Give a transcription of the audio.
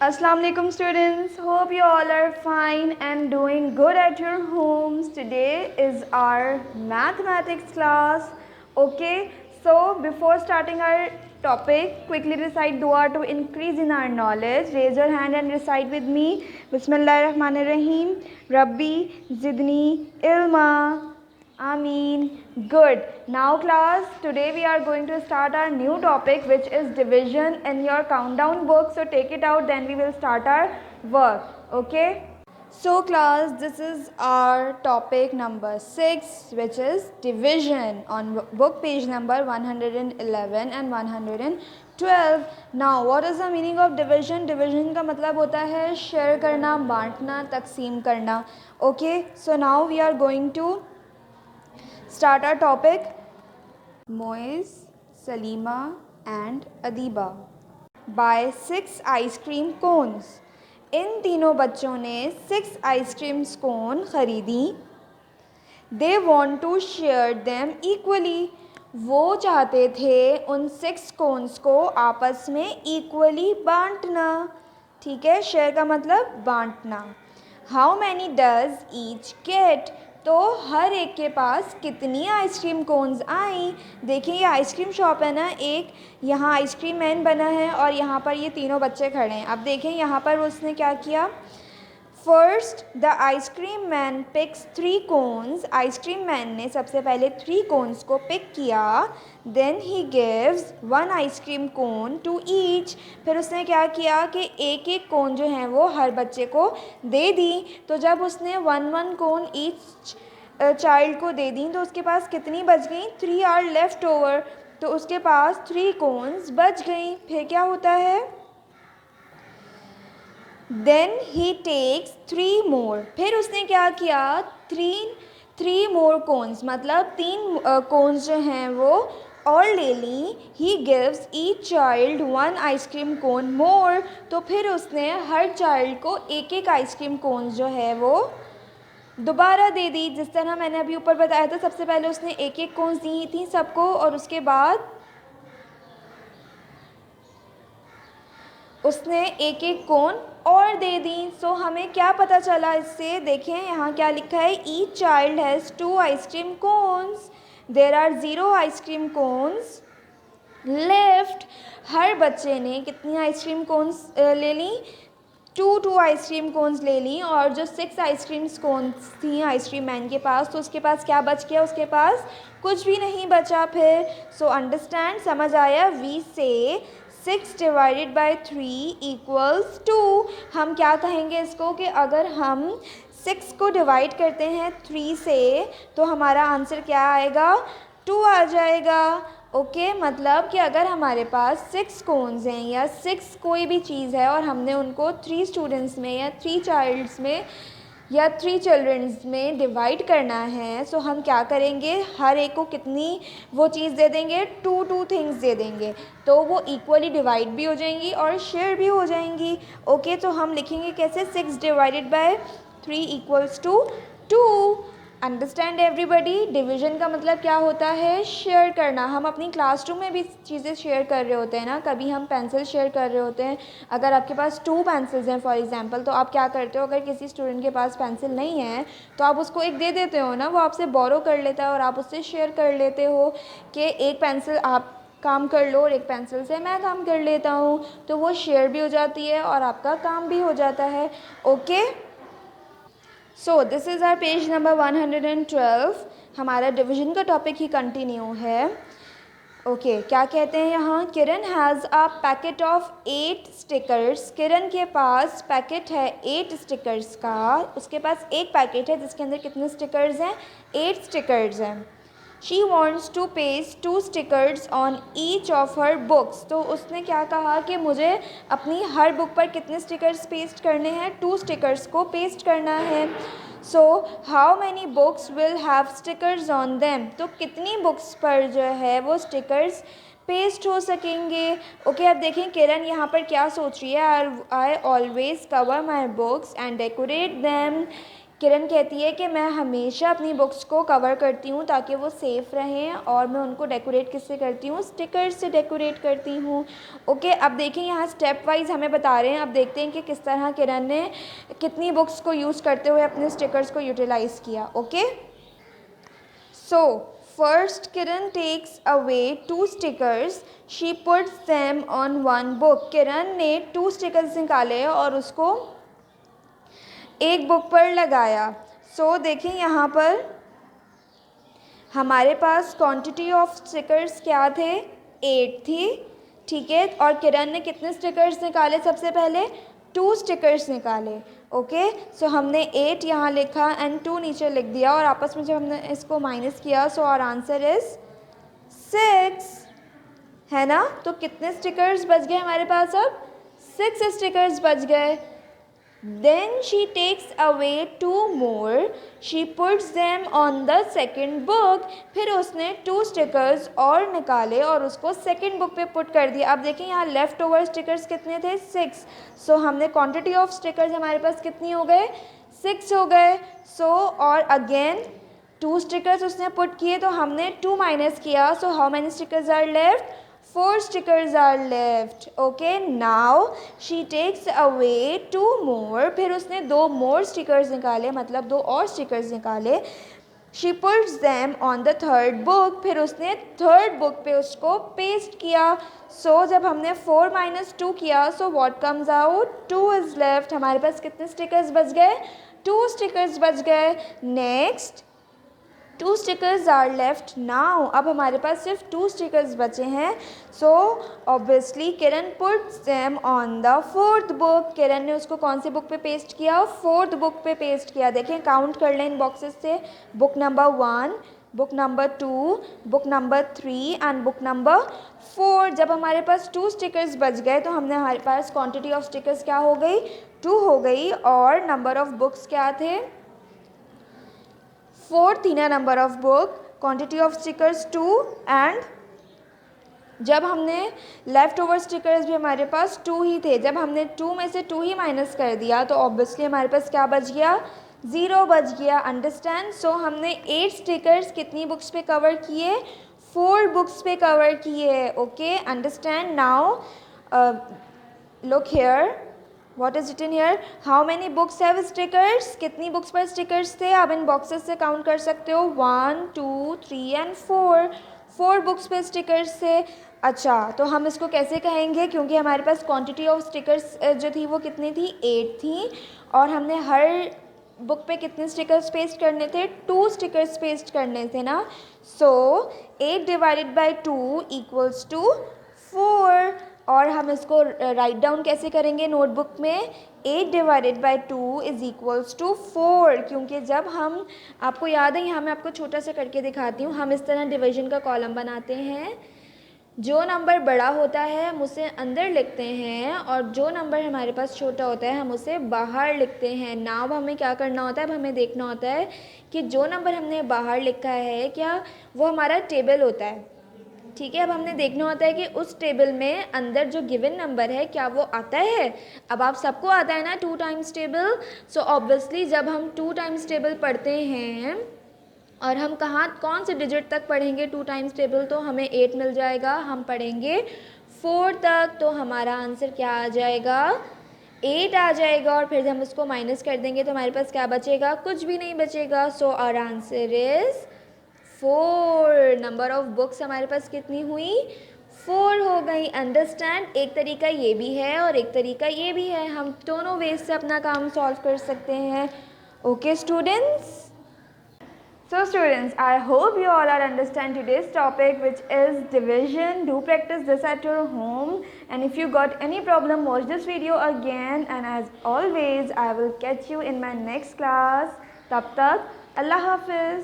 Assalamu alaikum students. Hope you all are fine and doing good at your homes. Today is our mathematics class. Okay, so before starting our topic, quickly recite dua to increase in our knowledge. Raise your hand and recite with me. Bismillahirrahmanirrahim. Rabbi zidni ilma. Ameen. Good. Now class, today we are going to start our new topic, which is division in your countdown book. So take it out, then we will start our work. Okay. So class, this is our topic number 6, which is division on book page number 111 and 112. Now what is the meaning of division? Division का मतलब होता है share करना, बांटना, तकसीम करना. Okay. So now we are going to start our topic. Moiz, Salima and Adiba buy 6 ice cream cones. इन तीनों बच्चों ने 6 आइसक्रीम कोन खरीदी. They want to share them equally. वो चाहते थे उन 6 कोन्स को आपस में इक्वली बांटना. ठीक है, शेयर का मतलब बांटना. How many does each get? तो हर एक के पास कितनी आइसक्रीम कोन्स आई. देखिए ये आइसक्रीम शॉप है ना, एक यहाँ आइसक्रीम मैन बना है और यहाँ पर ये तीनों बच्चे खड़े हैं. अब देखें यहाँ पर उसने क्या किया. First the ice cream man picks 3 cones. Ice cream man ने सबसे पहले 3 कोन्स को पिक किया. Then he gives 1 ice cream cone to each. फिर उसने क्या किया कि एक एक कोन जो है वो हर बच्चे को दे दी. तो जब उसने 1 कोन ईच चाइल्ड को दे दी तो उसके पास कितनी बच गई. 3 आर लेफ्ट ओवर. तो उसके पास 3 कोन्स बच गई. फिर क्या होता है. देन ही टेक्स 3 मोर. फिर उसने क्या किया. 3 मोर कोन्स मतलब 3 कोन्स जो हैं वो और ले ली. He gives each child 1 ice cream cone more. तो फिर उसने हर चाइल्ड को एक एक आइसक्रीम कोन्स जो है वो दोबारा दे दी. जिस तरह मैंने अभी ऊपर बताया था, सबसे पहले उसने एक एक कोन्स दी थी सबको और उसके बाद उसने एक एक कोन और दे दी. सो हमें क्या पता चला इससे. देखें यहाँ क्या लिखा है. Each child has 2 ice cream cones. There are 0 ice cream cones left. हर बच्चे ने कितनी आइसक्रीम कोन्स ले ली. 2 आइसक्रीम कोन्स ले ली. और जो 6 आइसक्रीम कोन्स थी आइसक्रीम मैन के पास, तो उसके पास क्या बच गया. उसके पास कुछ भी नहीं बचा. फिर सो अंडरस्टैंड, समझ आया. वी से 6 डिवाइडेड बाई 3 इक्वल्स 2. हम क्या कहेंगे इसको कि अगर हम 6 को डिवाइड करते हैं 3 से तो हमारा आंसर क्या आएगा. 2 आ जाएगा. ओके मतलब कि अगर हमारे पास 6 कोन्स हैं या 6 कोई भी चीज़ है और हमने उनको 3 स्टूडेंट्स में या 3 चाइल्ड्स में या 3 चिल्ड्रंस में डिवाइड करना है, सो हम क्या करेंगे. हर एक को कितनी वो चीज़ दे देंगे. 2 थिंग्स दे देंगे. तो वो इक्वली डिवाइड भी हो जाएंगी और शेयर भी हो जाएंगी. ओके तो हम लिखेंगे कैसे. 6 divided by 3 equals to 2. Understand everybody. Division का मतलब क्या होता है. शेयर करना. हम अपनी क्लासरूम में भी चीज़ें शेयर कर रहे होते हैं ना. कभी हम पेंसिल शेयर कर रहे होते हैं. अगर आपके पास 2 पेंसिल्स हैं फॉर एग्जांपल, तो आप क्या करते हो. अगर किसी स्टूडेंट के पास पेंसिल नहीं है तो आप उसको एक दे देते हो ना. वो आपसे बोरो कर लेता है और आप उससे शेयर कर लेते हो कि एक पेंसिल आप काम कर लो और एक पेंसिल से मैं काम कर लेता हूँ. तो वो शेयर भी हो जाती है और आपका काम भी हो जाता है. Okay so this is our page number 112. हमारा डिवीज़न का टॉपिक ही कंटिन्यू है. ओके क्या कहते हैं यहाँ. Kiran has a packet of 8 stickers. Kiran के पास पैकेट है 8 स्टिकर्स का. उसके पास एक पैकेट है जिसके अंदर कितने स्टिकर्स हैं. 8 स्टिकर्स हैं. She wants to paste 2 stickers on each of her books. तो उसने क्या कहा कि मुझे अपनी हर बुक पर कितने स्टिकर्स पेस्ट करने हैं. 2 स्टिकर्स को पेस्ट करना है. सो how many books will have stickers on them. तो कितनी बुक्स पर जो है वो स्टिकर्स पेस्ट हो सकेंगे. ओके अब देखें किरण यहाँ पर क्या सोच रही है. I always cover my books and decorate them. Kiran कहती है कि मैं हमेशा अपनी बुक्स को कवर करती हूँ ताकि वो सेफ़ रहें, और मैं उनको डेकोरेट किससे करती हूँ, स्टिकर्स से डेकोरेट करती हूँ। ओके, अब देखें यहाँ स्टेप वाइज हमें बता रहे हैं। अब देखते हैं कि किस तरह किरण ने कितनी बुक्स को यूज़ करते हुए अपने स्टिकर्स को यूटिलाइज़ किया। Okay, so first Kiran takes away 2 stickers, she puts them on 1 book. Kiran ने 2 स्टिकर्स निकाले और उसको एक बुक पर लगाया। सो देखें यहाँ पर हमारे पास क्वांटिटी ऑफ स्टिकर्स क्या थे, 8 थी। ठीक है, और किरण ने कितने स्टिकर्स निकाले, सबसे पहले 2 स्टिकर्स निकाले। ओके, सो हमने 8 यहाँ लिखा एंड 2 नीचे लिख दिया, और आपस में जब हमने इसको माइनस किया सो आवर आंसर इज़ 6, है ना। तो कितने स्टिकर्स बच गए हमारे पास, अब 6 स्टिकर्स बच गए। Then she takes away 2 more. She puts them on the second book. फिर उसने 2 स्टिकर्स और निकाले और उसको सेकेंड बुक पे पुट कर दिया। अब देखिए यहाँ लेफ़्ट ओवर स्टिकर्स कितने थे, 6। सो हमने क्वांटिटी ऑफ स्टिकर्स हमारे पास कितनी हो गए, 6 हो गए। सो और अगेन 2 स्टिकर्स उसने पुट किए तो हमने 2 माइनस किया। So how many stickers are left, 4 stickers are left. Okay, now she takes away 2 more. फिर उसने 2 more stickers निकाले, मतलब 2 और stickers निकाले। She puts them on the third book. फिर उसने थर्ड बुक पे उसको पेस्ट किया। So जब हमने 4 minus 2 किया so what comes out, 2 is left. हमारे पास कितने स्टिकर्स बच गए, 2 स्टिकर्स बच गए। Next 2 stickers are left now. अब हमारे पास सिर्फ 2 स्टिकर्स बचे हैं। So obviously Kiran puts them on the 4th book. Kiran ने उसको कौन सी बुक पे पेस्ट किया, 4th बुक पे पेस्ट किया। देखें, काउंट कर लें इन बॉक्सेस से, book number 1, book number 2, book number 3 and book number 4। जब हमारे पास 2 स्टिकर्स बच गए तो हमने हमारे पास क्वान्टिटी ऑफ स्टिकर्स क्या हो गई, 2 हो गई, और नंबर ऑफ बुक्स क्या थे, 4 थी ना number of book, quantity of stickers 2, and जब हमने लेफ़्ट ओवर स्टिकर्स भी हमारे पास 2 ही थे। जब हमने 2 में से 2 ही माइनस कर दिया तो ऑब्वियसली हमारे पास क्या बच गया, 0 बच गया। अंडरस्टैंड। सो हमने 8 स्टिकर्स कितनी बुक्स पे कवर किए, 4 बुक्स पे कवर किए। Okay, understand. Now look here, What is written here? How many books have stickers? कितनी बुक्स पर स्टिकर्स थे, आप इन बॉक्सेस से काउंट कर सकते हो, 1, 2, 3 एंड 4। 4 बुक्स पर स्टिकर्स थे। अच्छा, तो हम इसको कैसे कहेंगे, क्योंकि हमारे पास क्वांटिटी ऑफ स्टिकर्स जो थी वो कितनी थी, 8 थी, और हमने हर बुक पे कितने स्टिकर्स पेस्ट करने थे, 2 स्टिकर्स पेस्ट करने थे ना। सो 8 डिवाइडेड बाई 2 इक्वल्स टू 4। और हम इसको राइट डाउन कैसे करेंगे नोटबुक में, 8 divided by 2 is equals to 4। क्योंकि जब हम, आपको याद है, यहाँ मैं आपको छोटा सा करके दिखाती हूँ, हम इस तरह डिवीजन का कॉलम बनाते हैं। जो नंबर बड़ा होता है हम उसे अंदर लिखते हैं, और जो नंबर हमारे पास छोटा होता है हम उसे बाहर लिखते हैं। नाउ हमें क्या करना होता है, अब हमें देखना होता है कि जो नंबर हमने बाहर लिखा है क्या वो हमारा टेबल होता है। ठीक है, अब हमने देखना होता है कि उस टेबल में अंदर जो गिवन नंबर है क्या वो आता है। अब आप सबको आता है ना 2 टाइम्स टेबल। सो ऑब्वियसली जब हम 2 टाइम्स टेबल पढ़ते हैं और हम कौन से डिजिट तक पढ़ेंगे 2 टाइम्स टेबल, तो हमें 8 मिल जाएगा। हम पढ़ेंगे 4 तक तो हमारा आंसर क्या आ जाएगा, 8 आ जाएगा। और फिर हम उसको माइनस कर देंगे तो हमारे पास क्या बचेगा, कुछ भी नहीं बचेगा। So our answer is 4। Number of books हमारे पास कितनी हुई, 4 हो गई। अंडरस्टैंड। एक तरीका ये भी है और एक तरीका ये भी है, हम दोनों वेज से अपना काम सॉल्व कर सकते हैं। Okay students, so students, I hope you all are understand today's topic, which is division. Do practice this at your home, and if you got any problem, watch this video again, and as always I will catch you in my next class. Tab tak Allah Hafiz.